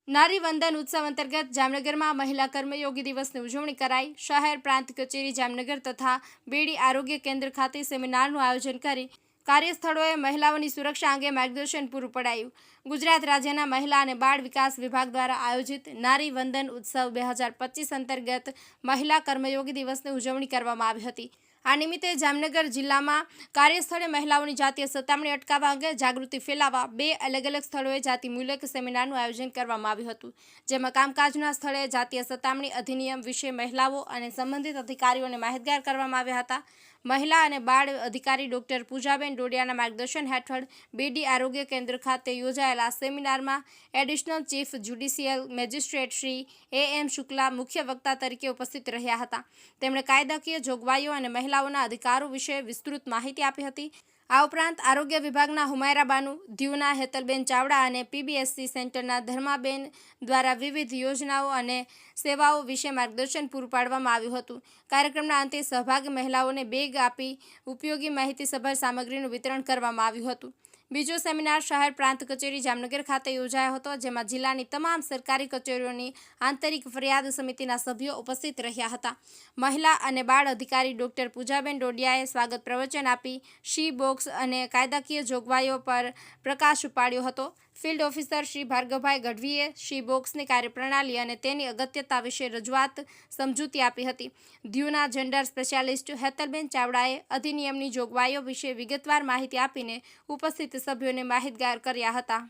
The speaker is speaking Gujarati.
નારી વંદન ઉત્સવ અંતર્ગત જામનગરમાં મહિલા કર્મયોગી દિવસની ઉજવણી કરાઈ। શહેર પ્રાંત કચેરી જામનગર તથા બેડી આરોગ્ય કેન્દ્ર ખાતે સેમિનારનું આયોજન કરી કાર્યસ્થળોએ મહિલાઓની સુરક્ષા અંગે માર્ગદર્શન પૂરું પડાયું। ગુજરાત રાજ્યના મહિલા અને બાળ વિકાસ વિભાગ દ્વારા આયોજિત નારી વંદન ઉત્સવ 2025 અંતર્ગત મહિલા કર્મયોગી દિવસની ઉજવણી કરવામાં આવી હતી। આ નિમિત્તે જામનગર જિલ્લામાં કાર્યસ્થળે મહિલાઓની જાતીય સતામણી અટકાવવા અંગે જાગૃતિ ફેલાવવા 2 અલગ અલગ સ્થળોએ જાતિમૂલક સેમિનારનું આયોજન કરવામાં આવ્યું હતું, જેમાં કામકાજના સ્થળે જાતીય સતામણી અધિનિયમ વિશે મહિલાઓ અને સંબંધિત અધિકારીઓને માહિતગાર કરવામાં આવ્યા હતા। મહિલા અને બાળ અધિકારી ડોક્ટર પૂજાબેન ડોડિયાના માર્ગદર્શન હેઠળ બેડી આરોગ્ય કેન્દ્ર ખાતે યોજાયેલા સેમિનારમાં additional chief judicial magistrate Shri AM Shukla મુખ્ય વક્તા તરીકે ઉપસ્થિત રહ્યા હતા। તેમણે કાયદાકીય જોગવાઈઓ અને મહિલાઓના અધિકારો વિશે વિસ્તૃત માહિતી આપી હતી। આ ઉપરાંત આરોગ્ય વિભાગના હુમાયરા બાનુ, દીવના હેતલબેન ચાવડા અને PBSC સેન્ટરના ધર્માબેન દ્વારા વિવિધ યોજનાઓ અને સેવાઓ વિશે માર્ગદર્શન પૂરું પાડવામાં આવ્યું હતું। કાર્યક્રમના અંતે સહભાગી મહિલાઓને બેગ આપી ઉપયોગી માહિતીસભર સામગ્રીનું વિતરણ કરવામાં આવ્યું હતું। બીજો સેમિનાર શહેર પ્રાંત કચેરી જામનગર ખાતે યોજાયો હતો, જેમાં જિલ્લાની તમામ સરકારી કચેરીઓની આંતરિક ફરિયાદ સમિતિના સભ્યો ઉપસ્થિત રહ્યા હતા। મહિલા અને બાળ અધિકારી ડોક્ટર પૂજાબેન ડોડિયાએ સ્વાગત પ્રવચન આપી શી બોક્સ અને કાયદાકીય જોગવાઈઓ પર પ્રકાશ પાડ્યો હતો। ફિલ્ડ ઓફિસર શ્રી ભાર્ગવભાઈ ગઢવીએ શી બોક્સની કાર્યપ્રણાલી અને તેની અગત્યતા વિશે રજૂઆત સમજૂતી આપી હતી। દીવના જેન્ડર સ્પેશિયાલિસ્ટ હેતલબેન ચાવડાએ અધિનિયમની જોગવાઈઓ વિશે વિગતવાર માહિતી આપીને ઉપસ્થિત સભ્યોને માહિતગાર કર્યા હતા।